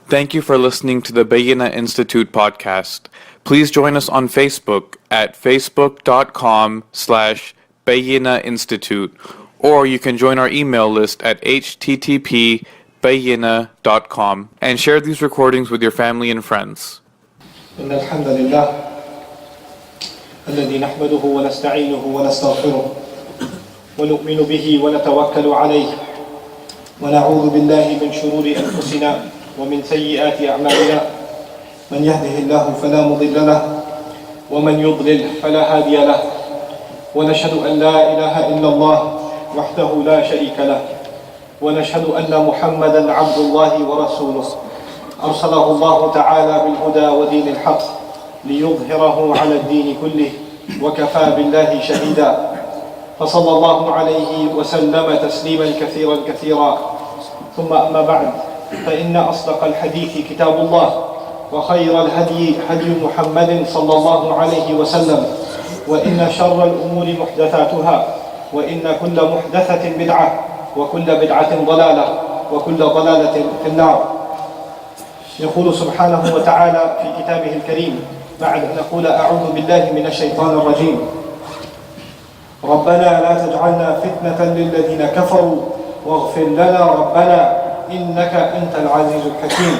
Thank you for listening to the Bayyina Institute podcast. Please join us on Facebook at facebook.com/Bayyina Institute, or you can join our email list at http://bayyina.com and share these recordings with your family and friends. إن الحمد لله الذي نحمده ونستعينه ونستغفره ونؤمن به ونتوكل عليه ونعوذ بالله من شرور أنفسنا ومن سيئات أعمالنا من يهده الله فلا مضل له ومن يضلل فلا هادي له ونشهد أن لا إله إلا الله وحده لا شريك له ونشهد أن محمدا عبد الله ورسوله أرسله الله تعالى بالهدى ودين الحق ليظهره على الدين كله وكفى بالله شهيدا فصلى الله عليه وسلم تسليما كثيرا كثيرا ثم أما بعد فإن أصدق الحديث كتاب الله وخير الهدي هدي محمد صلى الله عليه وسلم وإن شر الأمور محدثاتها وإن كل محدثة بدعة وكل بدعة ضلالة وكل ضلالة في النار. يقول سبحانه وتعالى في كتابه الكريم بعد أن نقول أعوذ بالله من الشيطان الرجيم ربنا لا تجعلنا فتنة للذين كفروا واغفر لنا ربنا إنك أنت العزيز الحكيم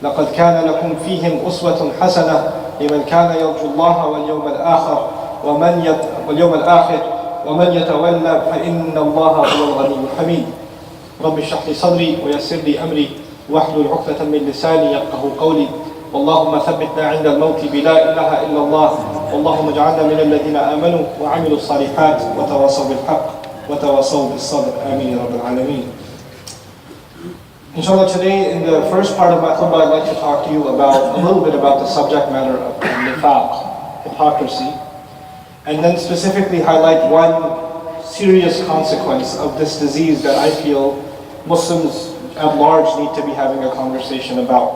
لقد كان لكم فيهم أسوة حسنة لمن كان يرجو الله واليوم الآخر ومن يتولى فإن الله هو الغني الحميد. رب اشرح لي صدري ويسر لي أمري واحلل عقدة من لساني يفقهوا قولي اللهم ثبتنا عند الموت بلا إله إلا الله اللهم اجعلنا من الذين آمنوا وعملوا الصالحات وتواصوا بالحق وتواصوا بالصبر آمين يا رب العالمين. Inshallah, today in the first part of my khutbah I'd like to talk to you about a little bit about the subject matter of nifaq, hypocrisy, and then specifically highlight one serious consequence of this disease that I feel Muslims at large need to be having a conversation about.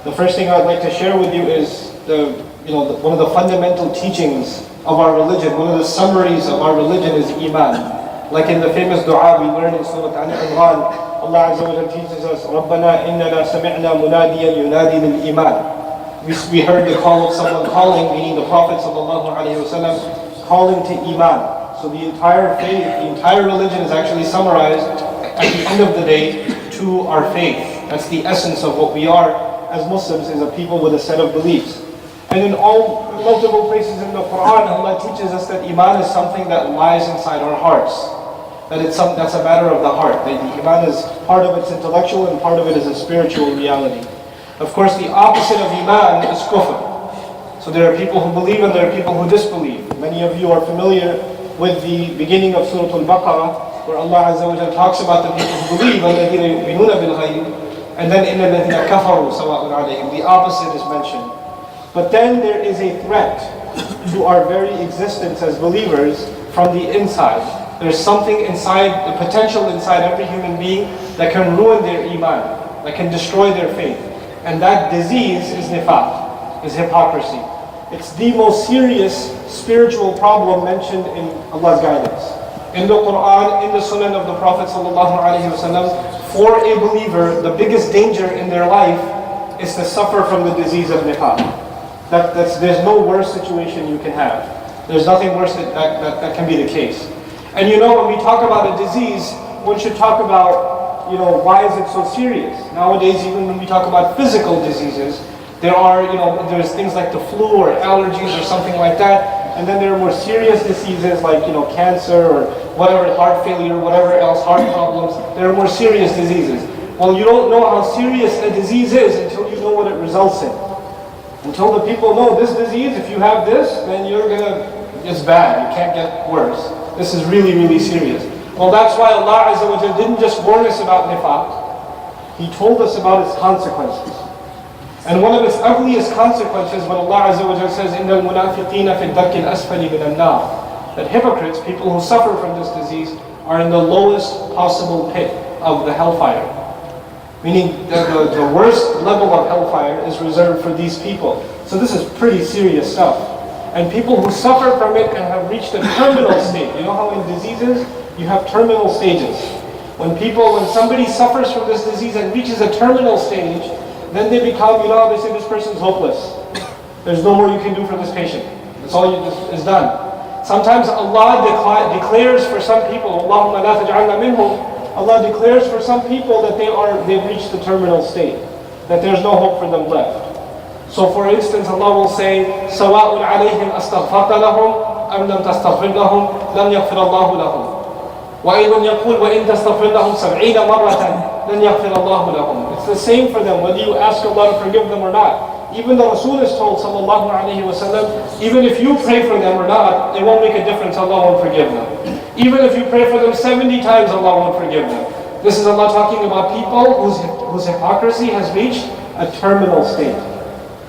The first thing I'd like to share with you is one of the fundamental teachings of our religion, one of the summaries of our religion is Iman. Like in the famous dua we learn in Surah Al-Imran, Allah Azza wa Jalla teaches us, رَبَّنَا إِنَّنَا سَمِعْنَا مُنَادِيًا يُنَادِي لِلْإِيمَانِ. We heard the call of someone calling, meaning the Prophet ﷺ, calling to Iman. So the entire faith, the entire religion is actually summarized at the end of the day to our faith. That's the essence of what we are as Muslims, is a people with a set of beliefs. And in multiple places in the Quran, Allah teaches us that Iman is something that lies inside our hearts. That's a matter of the heart. The Iman is part of it's intellectual and part of it is a spiritual reality. Of course, the opposite of Iman is kufr. So there are people who believe and there are people who disbelieve. Many of you are familiar with the beginning of Surah Al-Baqarah, where Allah Azza wa Jalla talks about the people who believe, الَّذِينَ يُؤْمِنُونَ بِالْغَيْبِ, and then إِنَّ الَّذِينَ كَفَرُوا سَوَاءٌ عَلَيْهِمْ. The opposite is mentioned. But then there is a threat to our very existence as believers from the inside. There's something inside, the potential inside every human being that can ruin their iman, that can destroy their faith. And that disease is nifaq, is hypocrisy. It's the most serious spiritual problem mentioned in Allah's guidance. In the Quran, in the Sunnah of the Prophet ﷺ, for a believer, the biggest danger in their life is to suffer from the disease of nifaq. There's no worse situation you can have. There's nothing worse that can be the case. And when we talk about a disease, one should talk about, why is it so serious? Nowadays, even when we talk about physical diseases, there's things like the flu or allergies or something like that. And then there are more serious diseases like, cancer or whatever, heart failure, whatever else, heart problems. There are more serious diseases. Well, you don't know how serious a disease is until you know what it results in. Until the people know this disease, if you have this, then it's bad, you can't get worse. This is really, really serious. Well, that's why Allah Azza wa Jalla didn't just warn us about nifaq, He told us about its consequences. And one of its ugliest consequences when Allah Azza wa Jalla says, إِنَّ الْمُنَافِقِينَ فِي الدَّرْكِ الْأَسْفَلِ مِنَ النَّارِ, that hypocrites, people who suffer from this disease, are in the lowest possible pit of the hellfire. Meaning the worst level of hellfire is reserved for these people. So this is pretty serious stuff. And people who suffer from it and have reached a terminal state. You know how in diseases, you have terminal stages. When somebody suffers from this disease and reaches a terminal stage, Then they become, they say this person's hopeless. There's no more you can do for this patient. That's all is done. Sometimes Allah declares for some people, Allahumma la taj'alna minhum, Allah declares for some people that they've reached the terminal state, that there's no hope for them left. So for instance, Allah will say, سَوَاءٌ عَلَيْهِمْ أَسْتَغْفَرْتَ لَهُمْ أَمْ لَمْ تَسْتَغْفِرْ لَهُمْ لَمْ يَغْفِرَ اللَّهُ لَهُمْ وَأَيْضًا يَقُولُ وَإِن تَسْتَغْفِرْ لَهُمْ 70 مَرَّةً لَنْ يَغْفِرَ اللَّهُ لَهُمْ. It's the same for them, whether you ask Allah to forgive them or not. Even the Rasul is told, sallallahu alayhi wa sallam, even if you pray for them or not, it won't make a difference, Allah won't forgive them. Even if you pray for them 70 times, Allah won't forgive them. This is Allah talking about people whose hypocrisy has reached a terminal state.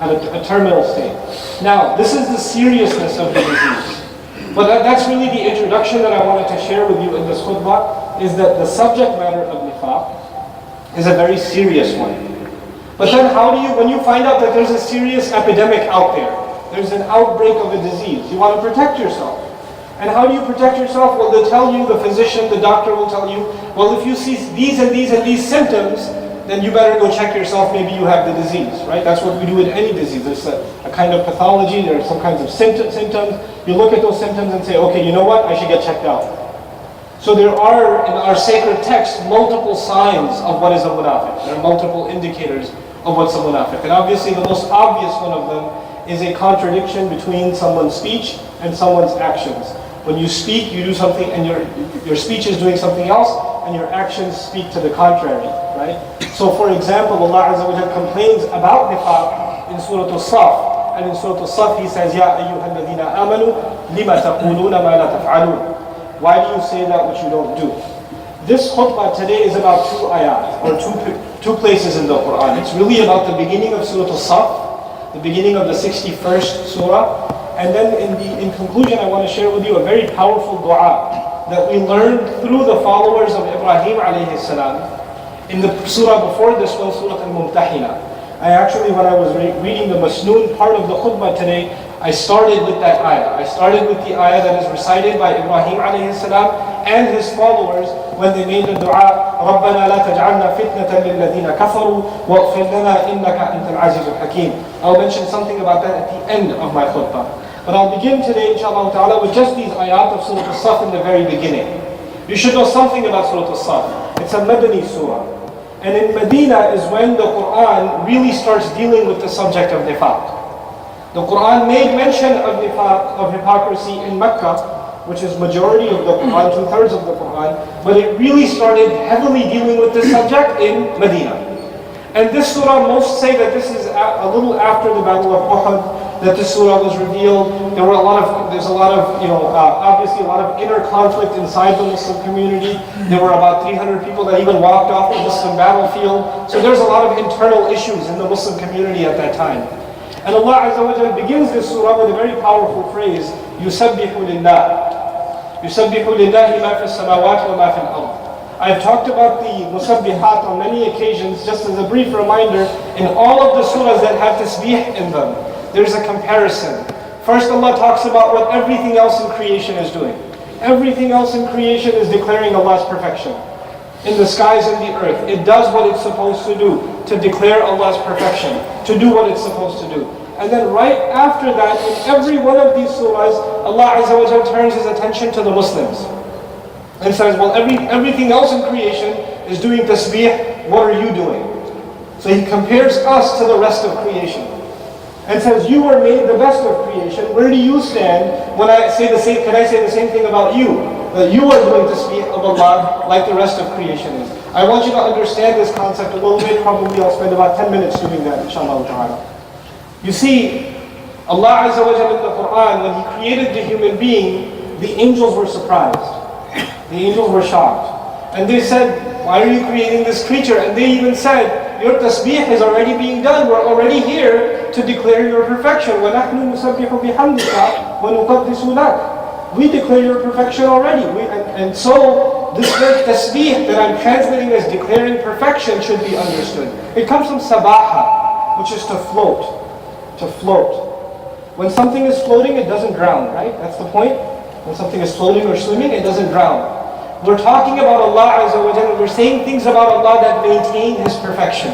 A terminal state. Now, this is the seriousness of the disease. But that's really the introduction that I wanted to share with you in this khutbah, is that the subject matter of nifaq is a very serious one. But then when you find out that there's a serious epidemic out there, there's an outbreak of a disease, you want to protect yourself. And how do you protect yourself? Well, they'll tell you, the physician, the doctor will tell you, well, if you see these and these and these symptoms, then you better go check yourself, maybe you have the disease, right? That's what we do in any disease. There's a kind of pathology, there are some kinds of symptoms. You look at those symptoms and say, okay, you know what? I should get checked out. So there are, in our sacred text, multiple signs of what is a munafiq. There are multiple indicators of what's a munafiq. And obviously the most obvious one of them is a contradiction between someone's speech and someone's actions. When you speak, you do something, and your speech is doing something else, and your actions speak to the contrary, right? So for example, Allah Azza wa Jalla complains about nifaq in Surah Al-Saf. And in Surah Al-Saf He says, Ya ayyuhal ladhina amanu, lima taquluna ma la taf'alun. Why do you say that which you don't do? This khutbah today is about two ayat, or two places in the Quran. It's really about the beginning of Surah Al-Saf, the beginning of the 61st surah. And then in conclusion, I want to share with you a very powerful dua that we learned through the followers of Ibrahim alayhi salam. In the surah before this one, Surah Al-Mumtahina. When I was reading the Masnoon part of the khutbah today, I started with that ayah. I started with the ayah that is recited by Ibrahim alayhi salam and his followers when they made the dua, رَبَّنَا لَا تَجْعَلْنَا فِتْنَةً لِلَّذِينَ كَفَرُوا وَاغْفِرْ لَنَا إِنَّكَ أَنْتَ الْعَزِيزُ الْحَكِيمُ. I'll mention something about that at the end of my khutbah. But I'll begin today, inshallah ta'ala, with just these ayat of Surah Al-Saf in the very beginning. You should know something about Surah Al-Saf. It's a Madani surah. And in Medina is when the Quran really starts dealing with the subject of nifaq. The Quran made mention of nifaq, of hypocrisy in Mecca, which is majority of the Quran, 2/3 of the Quran, but it really started heavily dealing with this subject in Medina. And this surah, most say that this is a little after the Battle of Uhud, that this surah was revealed. There's a lot of obviously a lot of inner conflict inside the Muslim community. There were about 300 people that even walked off the Muslim battlefield. So there's a lot of internal issues in the Muslim community at that time. And Allah Azza wa Jalla begins this surah with a very powerful phrase, يُسَبِّحُ لِلَّهِ يُسَبِّحُ لِلَّهِ مَا فِي السَّمَاوَاتِ وَمَا فِي الْأَرْضِ. I've talked about the musabbihat on many occasions. Just as a brief reminder, in all of the surahs that have tasbih in them, there's a comparison. First, Allah talks about what everything else in creation is doing. Everything else in creation is declaring Allah's perfection. In the skies and the earth, it does what it's supposed to do, to declare Allah's perfection, to do what it's supposed to do. And then right after that, in every one of these surahs, Allah Azza wa Jalla turns His attention to the Muslims. And says, well, everything else in creation is doing tasbih, what are you doing? So He compares us to the rest of creation. And says, you were made the best of creation. Where do you stand when I say the same? Can I say the same thing about you? That you are doing tasbih of Allah like the rest of creation is. I want you to understand this concept a little bit. Probably I'll spend about 10 minutes doing that, inshallah ta'ala. You see, Allah Azza wa Jalla in the Quran, when He created the human being, the angels were surprised. The angels were shocked. And they said, why are you creating this creature? And they even said, your tasbih is already being done. We're already here to declare your perfection. وَنَحْنُ نُسَبِّحُ بِحَمْدِكَ وَنُقَدِّسُ لَكَ. We declare your perfection already. And so, this word tasbih that I'm translating as declaring perfection should be understood. It comes from sabaha, which is to float. To float. When something is floating, it doesn't drown, right? That's the point. When something is floating or swimming, it doesn't drown. We're talking about Allah Azza wa Jalla. We're saying things about Allah that maintain His perfection.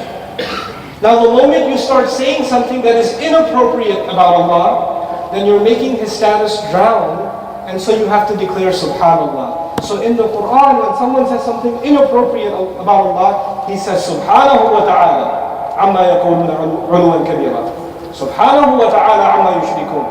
Now the moment you start saying something that is inappropriate about Allah, then you're making His status drown, and so you have to declare Subhanallah. So in the Quran, when someone says something inappropriate about Allah, he says Subhanahu wa ta'ala amma yaquluna 'uluwan kabira. Subhanahu wa ta'ala amma yushrikun.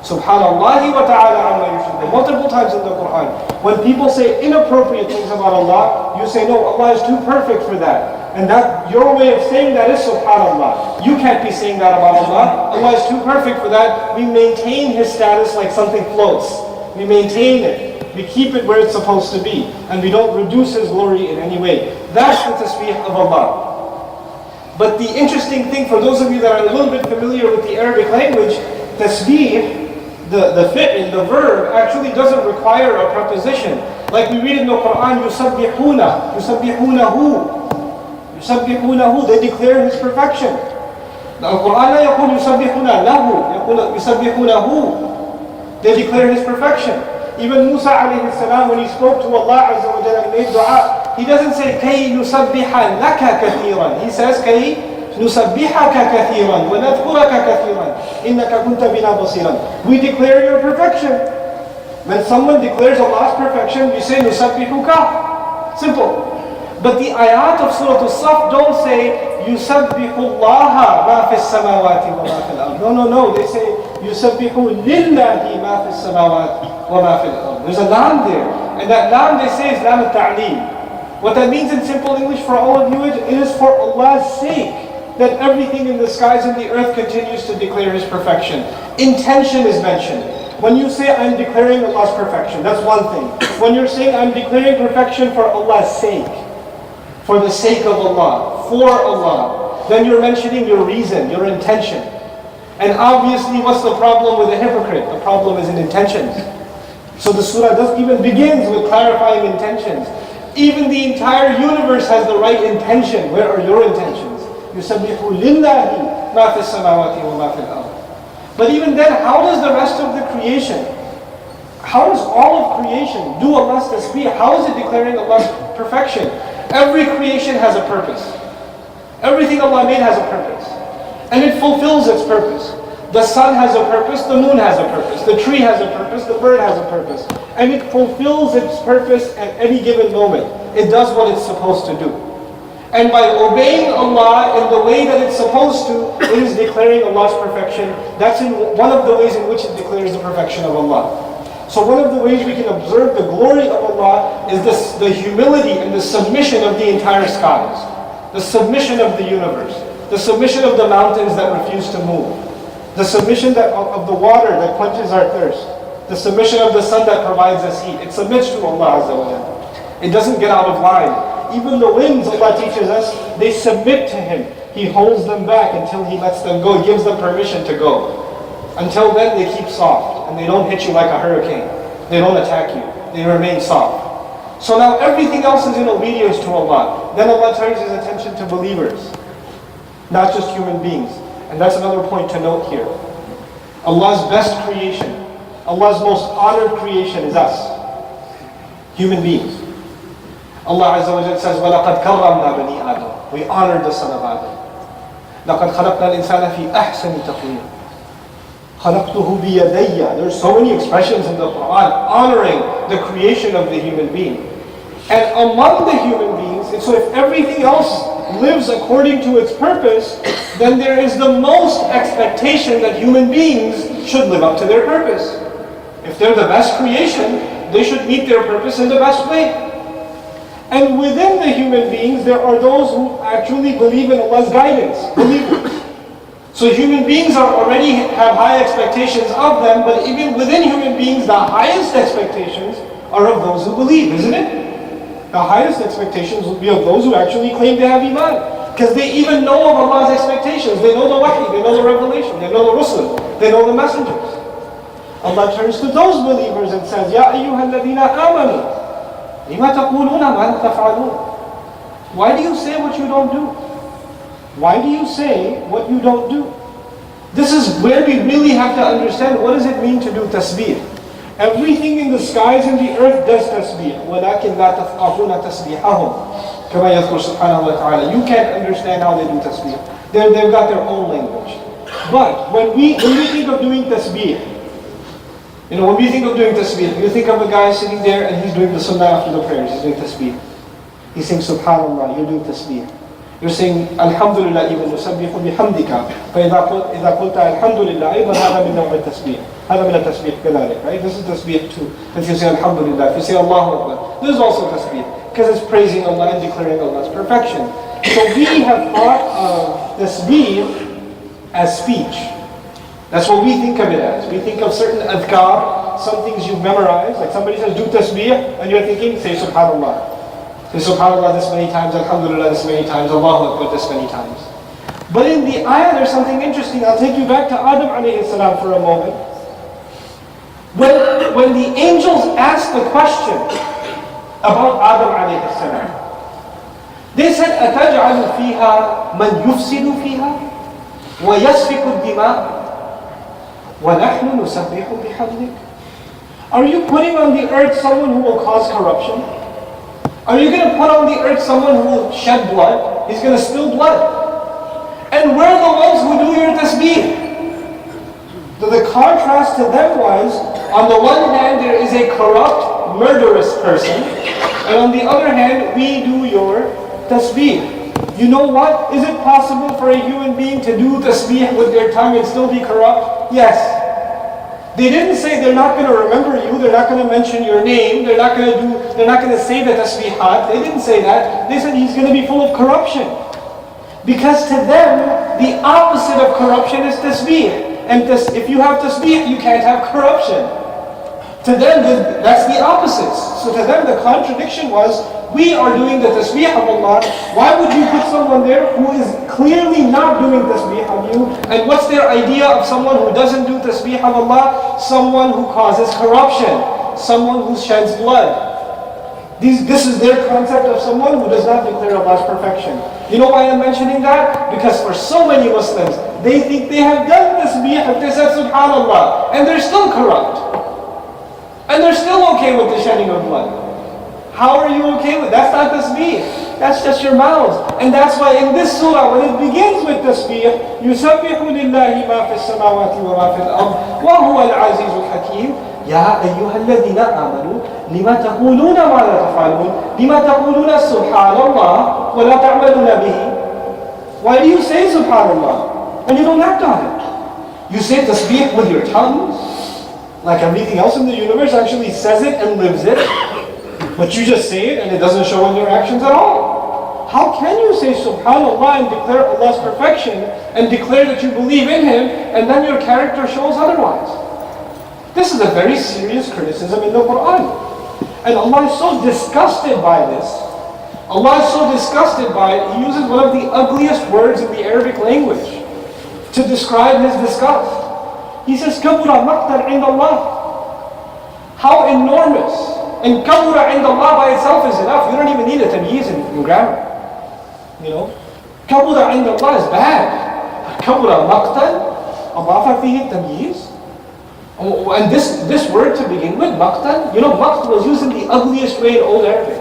Subhanallahi wa ta'ala amma yushrikun. Multiple times in the Quran. When people say inappropriate things about Allah, you say, no, Allah is too perfect for that. And that your way of saying that is Subhanallah. You can't be saying that about Allah. Allah is too perfect for that. We maintain His status like something floats. We maintain it. We keep it where it's supposed to be. And we don't reduce His glory in any way. That's the tasbih of Allah. But the interesting thing, for those of you that are a little bit familiar with the Arabic language, tasbih, the fi'l, the verb, actually doesn't require a preposition. Like we read in the Quran, yusabbihuna, yusabbihunahu. يسبحونه, they declare His perfection. The Quran لا يقول يسبحون له, يقول يسبحونه. They declare His perfection. Even Musa alayhi salam, when he spoke to Allah Azza wa Jalla and made dua, he doesn't say كي نسبح لك كثيرا. He says كي نسبحك كثيرا ونذكرك كثيرا إنك كنت بنا بصيرا. We declare Your perfection. When someone declares Allah's perfection, we say نسبحك. Simple. But the ayat of Surah As-Saf don't say يُسَبِّحُ اللَّهَ مَا فِي السَّمَاوَاتِ وَمَا فِي الْأَرْضِ. No. They say يُسَبِّحُ لِلَّهِ مَا فِي السَّمَاوَاتِ وَمَا فِي الْأَرْضِ. There's a lam there. And that lam they say is lam al-ta'lim. What that means in simple English for all of you is, it is for Allah's sake that everything in the skies and the earth continues to declare His perfection. Intention is mentioned. When you say I'm declaring Allah's perfection, that's one thing. When you're saying I'm declaring perfection for Allah's sake, for the sake of Allah, for Allah, then you're mentioning your reason, your intention. And obviously, what's the problem with a hypocrite? The problem is in intentions. So the surah even begins with clarifying intentions. Even the entire universe has the right intention. Where are your intentions? يُسَبِّحُ لِلَّهِ مَا فِي السَّمَاوَاتِ وَمَا فِي الْأَرْضِ. But even then, how does the rest of the creation, how does all of creation do Allah's tasbih? How is it declaring Allah's perfection? Every creation has a purpose. Everything Allah made has a purpose. And it fulfills its purpose. The sun has a purpose, the moon has a purpose, the tree has a purpose, the bird has a purpose. And it fulfills its purpose at any given moment. It does what it's supposed to do. And by obeying Allah in the way that it's supposed to, it is declaring Allah's perfection. That's one of the ways in which it declares the perfection of Allah. So one of the ways we can observe the glory of Allah is the humility and the submission of the entire skies. The submission of the universe. The submission of the mountains that refuse to move. The submission of the water that quenches our thirst. The submission of the sun that provides us heat. It submits to Allah Azza wa Jalla. It doesn't get out of line. Even the winds, Allah teaches us, they submit to Him. He holds them back until He lets them go. He gives them permission to go. Until then, they keep soft. And they don't hit you like a hurricane. They don't attack you. They remain soft. So now everything else is in obedience to Allah. Then Allah turns His attention to believers. Not just human beings. And that's another point to note here. Allah's best creation, Allah's most honored creation is us. Human beings. Allah Azza wa Jalla says, وَلَقَدْ كَرَّمْنَا بَنِي آدَمَ. We honored the son of Adam. لَقَدْ خَلَقْنَا الْإِنسَانَ فِي أَحْسَنِ تَقْوِيمٍ. خَلَقْتُهُ بِيَدَيَّ. There's so many expressions in the Quran honoring the creation of the human being. And among the human beings, so if everything else lives according to its purpose, then there is the most expectation that human beings should live up to their purpose. If they're the best creation, they should meet their purpose in the best way. And within the human beings, there are those who actually believe in Allah's guidance, believers. So human beings already have high expectations of them, but even within human beings, the highest expectations are of those who believe, isn't it? The highest expectations will be of those who actually claim to have Iman. Because they even know of Allah's expectations. They know the wahi, they know the revelation, they know the rusul, they know the messengers. Allah turns to those believers and says, Ya ayyuha alladhina amanu, lima taquluna ma la taf'alun. Why do you say what you don't do? Why do you say what you don't do? This is where we really have to understand what does it mean to do tasbih. Everything in the skies and the earth does tasbih. وَلَكِنْ لَا تَفْقَهُونَ تَسْبِيحَهُمْ كَمَا يَذْكُرُ سُبْحَانَهُ وَتَعَالَى. You can't understand how they do tasbih. They've got their own language. But when we think of doing tasbih, when we think of doing tasbih, you think of a guy sitting there and he's doing the sunnah after the prayers, he's doing tasbih. He's saying subhanallah, you're doing tasbih. You're saying alhamdulillah even nusabbihu bihamdika. فإذا قلت الحمد لله أيضا هذا من نوع التسبيح. هذا من التسبيح كذلك, right? This is tasbih too. If you say alhamdulillah, if you say Allahu Akbar, this is also tasbih because it's praising Allah and declaring Allah's perfection. So we have thought of tasbih as speech. That's what we think of it as. We think of certain adhkar, some things you memorize, like somebody says do tasbih and you're thinking say subhanallah. Say subhanallah this many times, alhamdulillah this many times, Allahu Akbar this many times. But in the ayah there's something interesting. I'll take you back to Adam alayhi salam for a moment. When the angels asked the question about Adam alayhi salam, they said, أَتَجْعَلُ فِيهَا مَنْ يُفْسِدُ فِيهَا وَيَسْفِكُ الدِّمَاءِ وَنَحْنُ نُسَبِّحُ بِحَمْدِكَ. Are you putting on the earth someone who will cause corruption? Are you going to put on the earth someone who will shed blood? He's going to spill blood. And we're the ones who do your tasbih. The contrast to them was, on the one hand there is a corrupt, murderous person, and on the other hand we do your tasbih. You know what? Is it possible for a human being to do tasbih with their tongue and still be corrupt? Yes. They didn't say they're not going to remember you, they're not going to mention your name, they're not going to say the tasbihat. They didn't say that. They said he's going to be full of corruption. Because to them, the opposite of corruption is tasbih. And if you have tasbih, you can't have corruption. To them, that's the opposite. So to them, the contradiction was, we are doing the tasbih of Allah. Why would you put someone there who is clearly not doing tasbih of you? And what's their idea of someone who doesn't do tasbih of Allah? Someone who causes corruption. Someone who sheds blood. This is their concept of someone who does not declare Allah's perfection. You know why I'm mentioning that? Because for so many Muslims, they think they have done tasbih, they said subhanallah, and they're still corrupt. And they're still okay with the shedding of blood. How are you okay with that? That's not tasbih. That's just your mouths. And that's why in this surah, when it begins with tasbih, يُسَبِّحُ لِلَّهِ مَا فِي السَّمَاوَاتِ وَمَا فِي الْأَرْضِ وَهُوَ الْعَزِيزُ الْحَكِيمُ يَا أَيُّهَا الَّذِينَ آمَنُوا لِمَا تَقُولُونَ مَا لَا تَفْعَلُونَ لِمَا تَقُولُونَ سُبْحَانَ اللَّهِ وَلَا تَعْمَلُونَ بِهِ. Why do you say subhanallah and you don't act on it? You say tasbih with your tongue, like everything else in the universe actually says it and lives it, but you just say it and it doesn't show in your actions at all. How can you say subhanallah and declare Allah's perfection and declare that you believe in Him and then your character shows otherwise? This is a very serious criticism in the Quran. And Allah is so disgusted by this. Allah is so disgusted by it, He uses one of the ugliest words in the Arabic language to describe His disgust. He says, كَبُرَ مَقْتًا عِنْدَ اللَّهِ. How enormous. And كَبُرَ عِنْدَ اللَّهِ by itself is enough. You don't even need a tamyiz in grammar. كَبُرَ عِنْدَ اللَّهِ is bad. But كَبُرَ مَقْتًا أَضَافَ فِيهِ التَّمْيِيز. And this word to begin with, maqtan, maqt was used in the ugliest way in Old Arabic.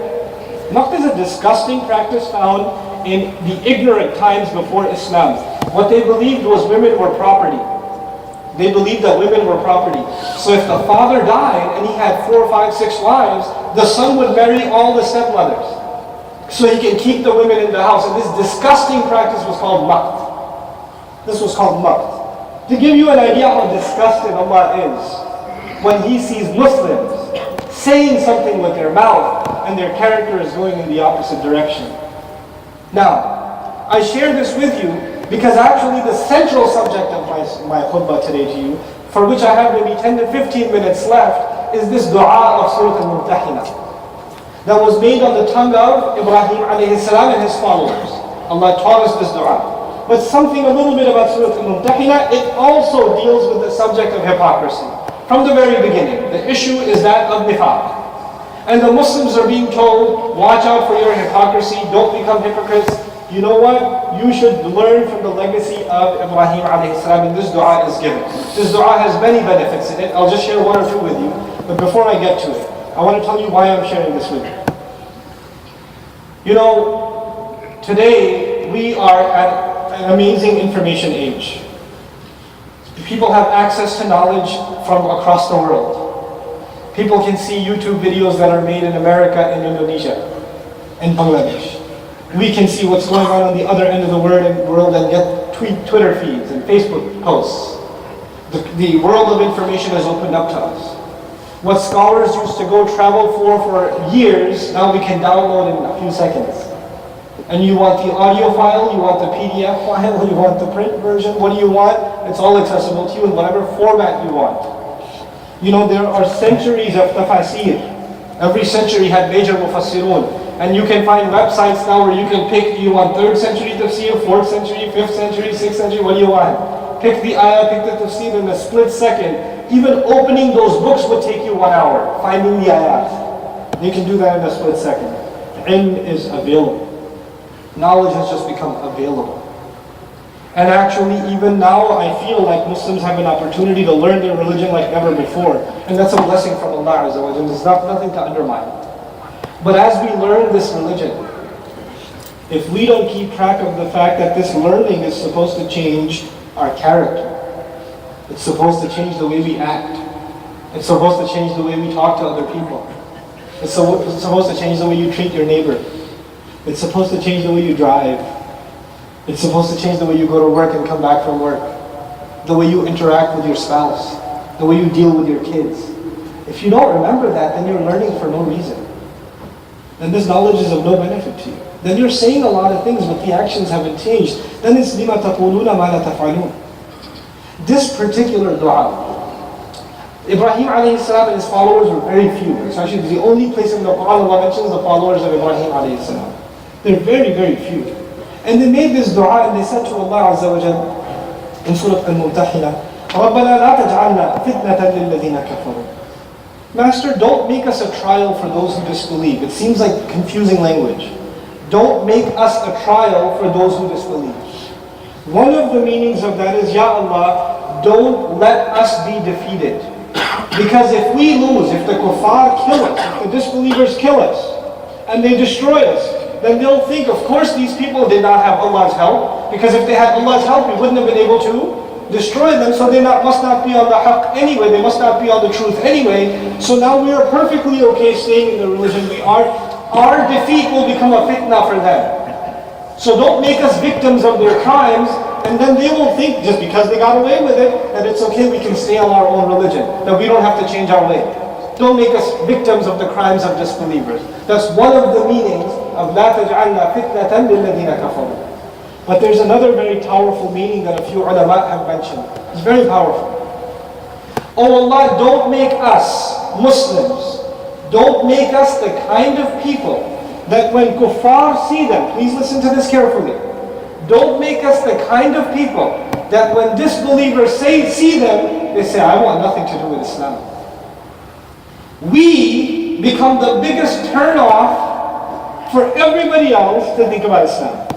Maqt is a disgusting practice found in the ignorant times before Islam. What they believed was women were property. They believed that women were property. So if the father died and he had 4, 5, 6 wives, the son would marry all the stepmothers. So he can keep the women in the house. And this disgusting practice was called maqt. This was called maqt. To give you an idea how disgusted Allah is when He sees Muslims saying something with their mouth and their character is going in the opposite direction. Now, I share this with you because actually the central subject of my khutbah today to you, for which I have maybe 10 to 15 minutes left, is this dua of Surah Al-Mumtahina that was made on the tongue of Ibrahim alayhi salam and his followers. Allah taught us this dua. But something a little bit about Surah Al-Mumtahina, it also deals with the subject of hypocrisy. From the very beginning, the issue is that of nifaq. And the Muslims are being told, watch out for your hypocrisy, don't become hypocrites. You know what? You should learn from the legacy of Ibrahim alayhi salam, and this dua is given. This dua has many benefits in it. I'll just share one or two with you. But before I get to it, I want to tell you why I'm sharing this with you. Today we are at an amazing information age. People have access to knowledge from across the world. People can see YouTube videos that are made in America and Indonesia and Bangladesh. We can see what's going on the other end of the world and get Twitter feeds and Facebook posts. The world of information has opened up to us. What scholars used to go travel for years, now we can download in a few seconds. And you want the audio file, you want the PDF file, you want the print version, what do you want? It's all accessible to you in whatever format you want. You know, there are centuries of tafasir. Every century had major mufassirun. And you can find websites now where you can pick, do you want 3rd century tafsir, 4th century, 5th century, 6th century, what do you want? Pick the ayah, pick the tafsir in a split second. Even opening those books would take you 1 hour, finding the ayat. You can do that in a split second. Ilm is available. Knowledge has just become available. And actually, even now, I feel like Muslims have an opportunity to learn their religion like never before. And that's a blessing from Allah Azza wa Jalla. There's nothing to undermine. But as we learn this religion, if we don't keep track of the fact that this learning is supposed to change our character, it's supposed to change the way we act, it's supposed to change the way we talk to other people, it's supposed to change the way you treat your neighbor, it's supposed to change the way you drive, it's supposed to change the way you go to work and come back from work, the way you interact with your spouse, the way you deal with your kids. If you don't remember that, then you're learning for no reason. Then this knowledge is of no benefit to you. Then you're saying a lot of things, but the actions haven't changed. Then it's لِمَا تَقُولُونَ مَا لَا تَفْعَلُونَ. This particular dua, Ibrahim alayhi salam and his followers were very few. It's actually the only place in the Quran Allah mentions the followers of Ibrahim alayhi salam. They're very, very few. And they made this dua and they said to Allah Azza wa Jalla in Surah Al-Mumtahina, رَبَّنَا لَا تَجْعَلْنَا فِتْنَةً لِلَّذِينَ كَفَرُوا. Master, don't make us a trial for those who disbelieve. It seems like confusing language. Don't make us a trial for those who disbelieve. One of the meanings of that is, Ya Allah, don't let us be defeated. Because if we lose, if the kuffar kill us, if the disbelievers kill us, and they destroy us, then they'll think, of course these people did not have Allah's help, because if they had Allah's help, we wouldn't have been able to destroy them, so they must not be on the haqq anyway, they must not be on the truth anyway, so now we are perfectly okay staying in the religion we are. Our defeat will become a fitna for them. So don't make us victims of their crimes, and then they will think, just because they got away with it, that it's okay, we can stay on our own religion, that we don't have to change our way. Don't make us victims of the crimes of disbelievers. That's one of the meanings of لَا تَجْعَلْنَا فِتْنَةً لِلَّذِينَ كَفَرُوا. But there's another very powerful meaning that a few ulama have mentioned. It's very powerful. Oh Allah, don't make us Muslims, don't make us the kind of people that when kuffar see them, please listen to this carefully, don't make us the kind of people that when disbelievers see them, they say, I want nothing to do with Islam. We become the biggest turn-off for everybody else to think about Islam.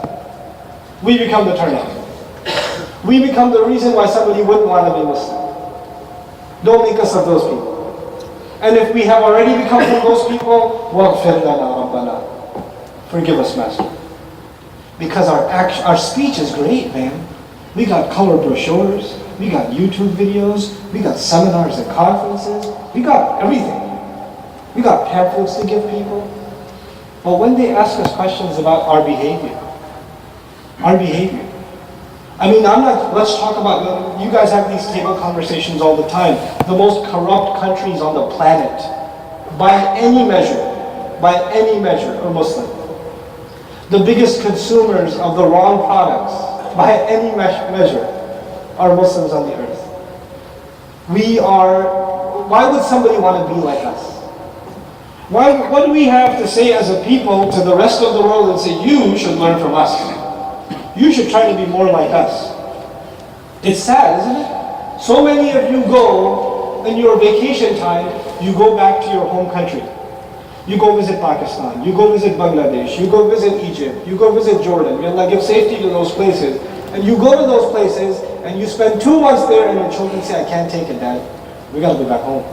We become the turn-off. We become the reason why somebody wouldn't want to be Muslim. Don't make us of those people. And if we have already become from those people, وَاغْفِرْ لَنَا رَبَّنَا. Forgive us, Master. Because our speech is great, man. We got color brochures, we got YouTube videos, we got seminars and conferences, we got everything. We got pamphlets to give people. But when they ask us questions about our behavior, I mean, let's talk about, you guys have these table conversations all the time. The most corrupt countries on the planet, by any measure, are Muslim. The biggest consumers of the wrong products, by any measure, are Muslims on the earth. Why would somebody want to be like us? What do we have to say as a people to the rest of the world and say, you should learn from us? You should try to be more like us. It's sad, isn't it? So many of you go, in your vacation time, you go back to your home country. You go visit Pakistan, you go visit Bangladesh, you go visit Egypt, you go visit Jordan. May Allah give safety to those places. And you go to those places, and you spend 2 months there, and your children say, I can't take it, Dad. We gotta go back home.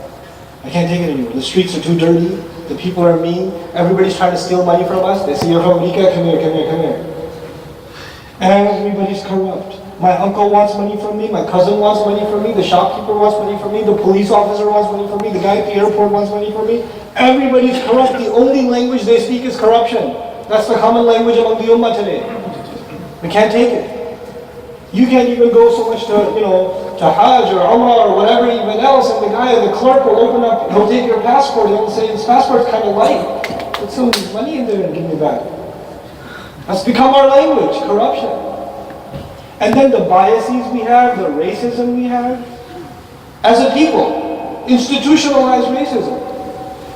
I can't take it anymore. The streets are too dirty, the people are mean, everybody's trying to steal money from us. They say, you're from America, come here. Everybody's corrupt. My uncle wants money from me, my cousin wants money from me, the shopkeeper wants money from me, the police officer wants money from me, the guy at the airport wants money from me. Everybody's corrupt. The only language they speak is corruption. That's the common language among the ummah today. We can't take it. You can't even go so much to, to Hajj or Umrah or whatever even else, and the clerk will open up, he'll take your passport, and he'll say, this passport's kind of light. Put some money in there and give me back. That's become our language, corruption. And then the biases we have, the racism we have. As a people, institutionalized racism.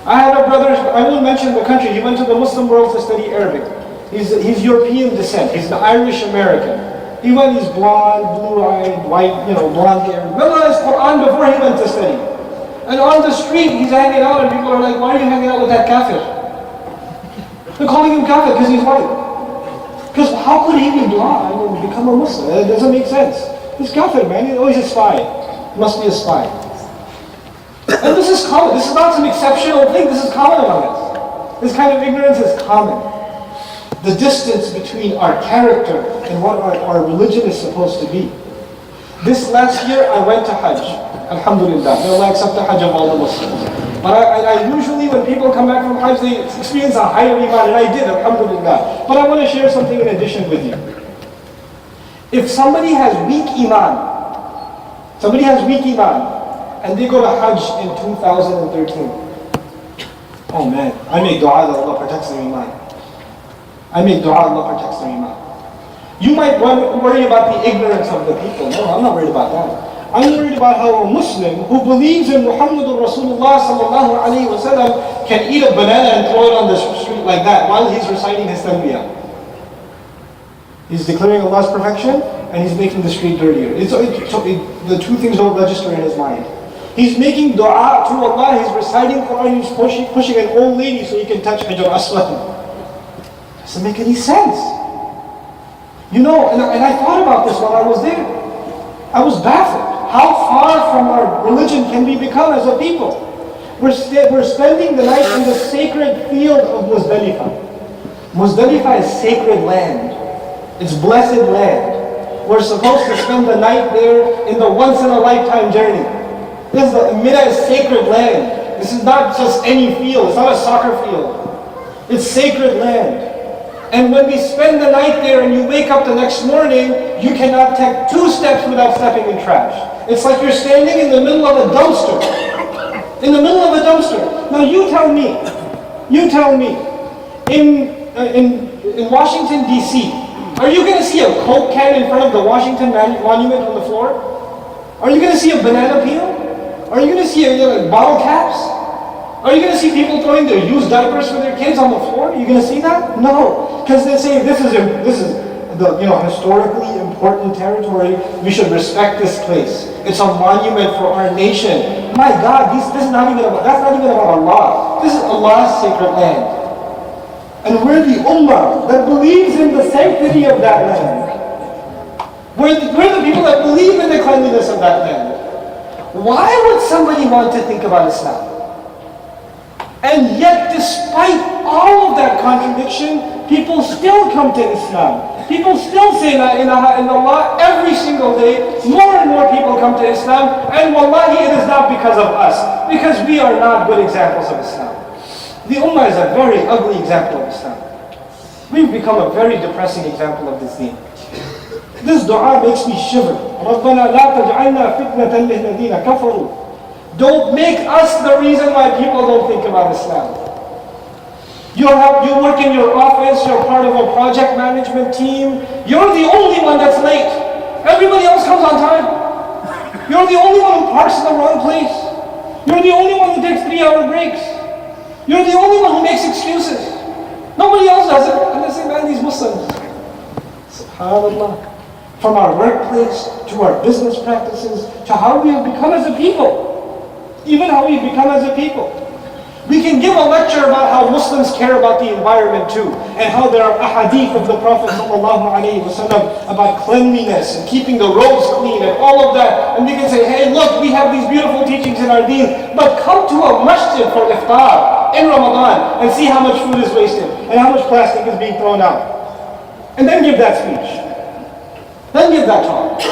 I had a brother, I won't mention the country, he went to the Muslim world to study Arabic. He's European descent, he's an Irish American. He went, he's blonde, blue-eyed, white, blonde hair. Memorized Quran before he went to study. And on the street, he's hanging out and people are like, why are you hanging out with that kafir? They're calling him kafir because he's white. Because how could he be blind and become a Muslim? It doesn't make sense. He's kafir, man. He's always a spy. He must be a spy. And this is common. This is not some exceptional thing. This is common among us. This kind of ignorance is common. The distance between our character and what our religion is supposed to be. This last year, I went to Hajj. Alhamdulillah. May Allah accept the Hajj of all the Muslims. But I usually, when people come back from Hajj, they experience a higher iman, and I did, alhamdulillah. But I want to share something in addition with you. If somebody has weak iman, and they go to Hajj in 2013, oh man, I make dua that Allah protects their iman. Allah protects their iman. You might worry about the ignorance of the people. No, I'm not worried about that. I'm worried about how a Muslim who believes in Muhammadur Rasulullah sallallahu alayhi wa sallam can eat a banana and throw it on the street like that while he's reciting his tanbiyah. He's declaring Allah's perfection and he's making the street dirtier. The two things don't register in his mind. He's making dua to Allah, he's reciting Quran, he's pushing an old lady so he can touch Hajar Aswad. Doesn't make any sense. And I thought about this while I was there. I was baffled. How far from our religion can we become as a people? We're spending the night in the sacred field of Muzdalifah. Muzdalifah is sacred land. It's blessed land. We're supposed to spend the night there in the once-in-a-lifetime journey. Mina is sacred land. This is not just any field. It's not a soccer field. It's sacred land. And when we spend the night there and you wake up the next morning, you cannot take 2 steps without stepping in trash. It's like you're standing in the middle of a dumpster. In the middle of a dumpster. Now you tell me, in Washington, D.C., are you going to see a Coke can in front of the Washington Monument on the floor? Are you going to see a banana peel? Are you going to see bottle caps? Are you going to see people throwing their used diapers for their kids on the floor? Are you going to see that? No, because they say this is the historically important territory. We should respect this place. It's a monument for our nation. My God, that's not even about Allah. This is Allah's sacred land, and we're the ummah that believes in the sanctity of that land. We're the people that believe in the cleanliness of that land. Why would somebody want to think about Islam? And yet, despite all of that contradiction, people still come to Islam. People still say La ilaha illallah every single day. More and more people come to Islam. And wallahi, it is not because of us. Because we are not good examples of Islam. The ummah is a very ugly example of Islam. We've become a very depressing example of this deen. This dua makes me shiver. رَبَّنَا لَا تَجْعَلْنَا فِتْنَةً لِلَّذِينَ كَفَرُوا. Don't make us the reason why people don't think about Islam. You work in your office, you're part of a project management team. You're the only one that's late. Everybody else comes on time. You're the only one who parks in the wrong place. You're the only one who takes 3-hour breaks. You're the only one who makes excuses. Nobody else does it. And they say, man, these Muslims. SubhanAllah. From our workplace, to our business practices, to how we have become as a people. Even how we become as a people. We can give a lecture about how Muslims care about the environment too, and how there are ahadith of the Prophet ﷺ about cleanliness and keeping the roads clean and all of that. And we can say, hey, look, we have these beautiful teachings in our deen, but come to a masjid for iftar in Ramadan and see how much food is wasted and how much plastic is being thrown out. And then give that speech. Then give that talk.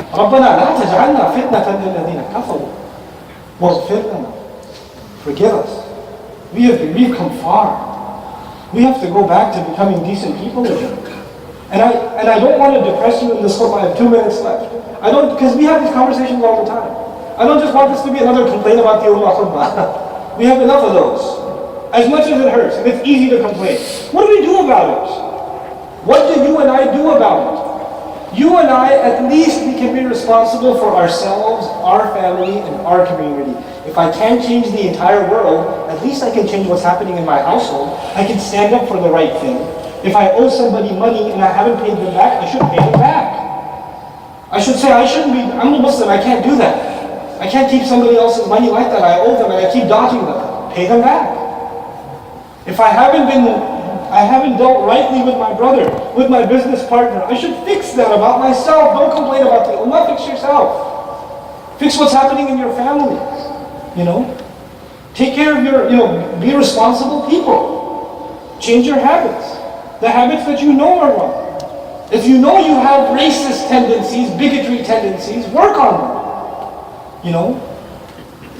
رَبَّنَا لَا تَجْعَلْنَا فِتْنَةً لِلَّذِينَ كَفَرُوا وَاغْفِرْ لَنَا. Forgive us. We've come far. We have to go back to becoming decent people again. And I don't want to depress you in this khutbah. I have 2 minutes left. Because we have these conversations all the time. I don't just want this to be another complaint about the ummah khutbah. We have enough of those. As much as it hurts, and it's easy to complain. What do we do about it? What do you and I do about it? You and I, at least we can be responsible for ourselves, our family, and our community. If I can't change the entire world, at least I can change what's happening in my household. I can stand up for the right thing. If I owe somebody money and I haven't paid them back, I should pay them back. I should say, I'm a Muslim, I can't do that. I can't keep somebody else's money like that. I owe them and I keep dodging them. Pay them back. If I haven't dealt rightly with my brother, with my business partner, I should fix that about myself. Don't complain about the ummah, fix yourself. Fix what's happening in your family. Take care of be responsible people. Change your habits. The habits that you know are wrong. If you know you have racist tendencies, bigotry tendencies, work on them.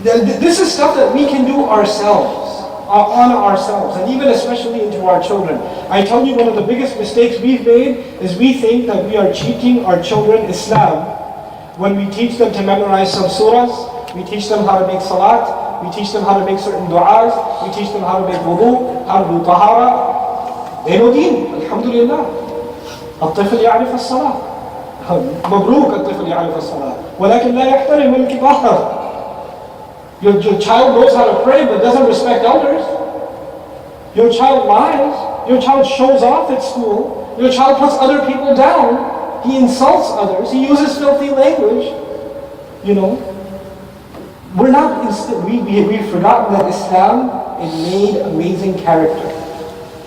This is stuff that we can do ourselves. On ourselves, and even especially into our children. I tell you, one of the biggest mistakes we've made is we think that we are teaching our children Islam when we teach them to memorize some surahs, we teach them how to make salat, we teach them how to make certain du'as, we teach them how to make wudu, how to do tahara. They know deen, alhamdulillah. الطفل يعرف الصلاة. مبروك الطفل يعرف الصلاة. ولكن لا يحترم الكبار. Your child knows how to pray but doesn't respect elders. Your child lies. Your child shows off at school. Your child puts other people down. He insults others. He uses filthy language. We've forgotten that Islam, it made amazing character.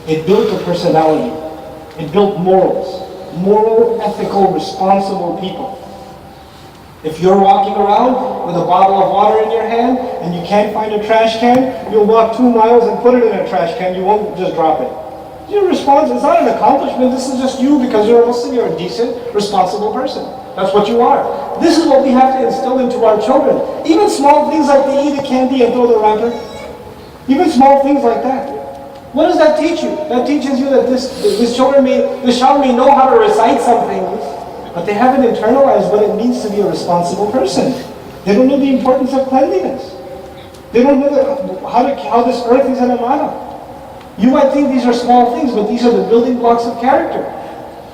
It built a personality. It built morals. Moral, ethical, responsible people. If you're walking around with a bottle of water in your hand and you can't find a trash can, you'll walk 2 miles and put it in a trash can. You won't just drop it. Your response is not an accomplishment. This is just you because you're a Muslim. You're a decent, responsible person. That's what you are. This is what we have to instill into our children. Even small things like they eat a candy and throw the wrapper. Even small things like that. What does that teach you? That teaches you that this child may know how to recite some things, but they haven't internalized what it means to be a responsible person. They don't know the importance of cleanliness. They don't know how this earth is an amana. You might think these are small things, but these are the building blocks of character.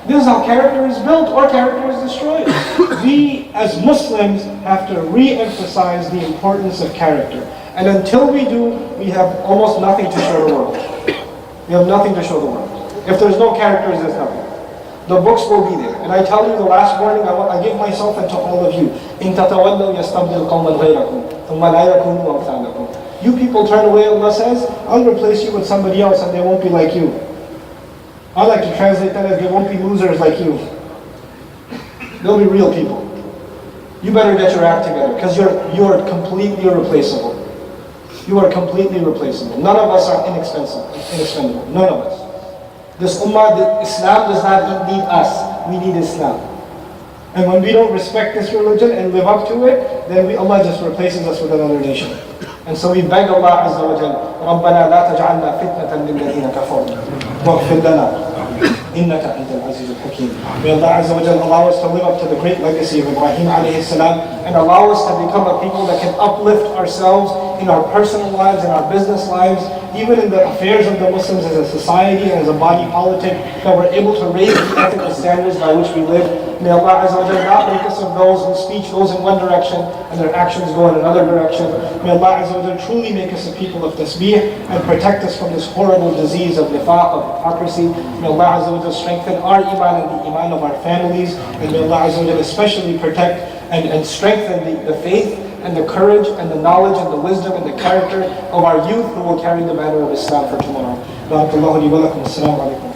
This is how character is built or character is destroyed. We, as Muslims, have to re-emphasize the importance of character. And until we do, we have almost nothing to show the world. We have nothing to show the world. If there's no characters, there's nothing. The books will be there. And I tell you the last warning I give myself and to all of you. إِن تَتَوَلَّوْا يَسْتَبْدِلْ قَوْمًا غَيْرَكُمْ ثُمَّ لَا يَكُونُوا أَمْثَالَكُمْ. You people turn away, Allah says, I'll replace you with somebody else and they won't be like you. I like to translate that as they won't be losers like you. They'll be real people. You better get your act together because you're completely irreplaceable. You are completely replaceable. None of us are inexpendable. None of us. This ummah, Islam does not need us. We need Islam. And when we don't respect this religion and live up to it, then Allah just replaces us with another nation. And so we beg Allah Azza wa Jal, رَبَّنَا لَا تَجْعَلْنَا فِتْنَةً لِلَّذِينَ كَفَرُوا وَاغْفِرْ لَنَا إِنَّكَ أَنْتَ الْعَزِيزُ الْحَكِيمُ. May Allah Azza wa Jal allow us to live up to the great legacy of Ibrahim alayhi salam and allow us to become a people that can uplift ourselves in our personal lives, in our business lives, even in the affairs of the Muslims as a society and as a body politic, that we're able to raise the ethical standards by which we live. May Allah Azza wa Jalla not make us of those whose speech goes in one direction and their actions go in another direction. May Allah Azza wa Jalla truly make us a people of tasbih and protect us from this horrible disease of nifaq, of hypocrisy. May Allah Azza wa Jalla strengthen our iman and the iman of our families. And may Allah Azza wa Jalla especially protect and strengthen the faith and the courage and the knowledge and the wisdom and the character of our youth who will carry the banner of Islam for tomorrow. Barakallahu li wa lakum. Assalamu alaikum.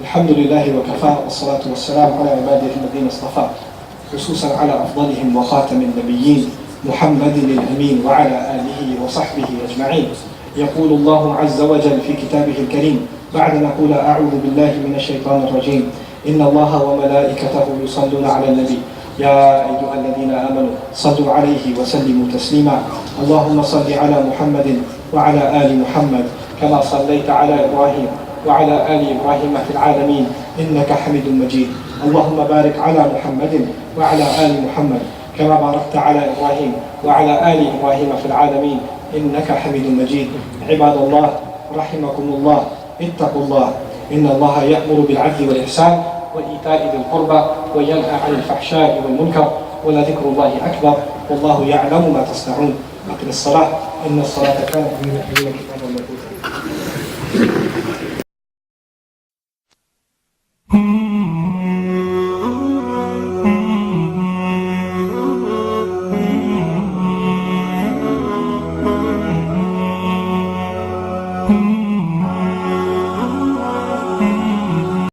الحمد لله وكفى والصلاة والسلام على عباده الذين اصطفى خصوصا على أفضلهم وخاتم النبيين محمد الأمين وعلى آله وصحبه أجمعين. يقول الله عز وجل في كتابه الكريم بعد أن نقول أعوذ بالله من الشيطان الرجيم إن الله وملائكته يصلون على النبي يا أيها الذين آمنوا صلوا عليه وسلموا تسليما. اللهم صل على محمد وعلى آل محمد كما صليت على إبراهيم وعلى آل إبراهيم في العالمين إنك حميد مجيد. اللهم بارك على محمد وعلى آل محمد كما باركت على إبراهيم وعلى آل إبراهيم في العالمين إنك حميد مجيد. عباد الله رحمكم الله، اتقوا الله، إن الله يأمر بالعدل والإحسان وإيتاء ذي القربى وينهى عن الفحشاء والمنكر ولذكر الله أكبر والله يعلم ما تصنعون. أقم الصلاة إن الصلاة كانت من المؤمنين كتابا موقوتا.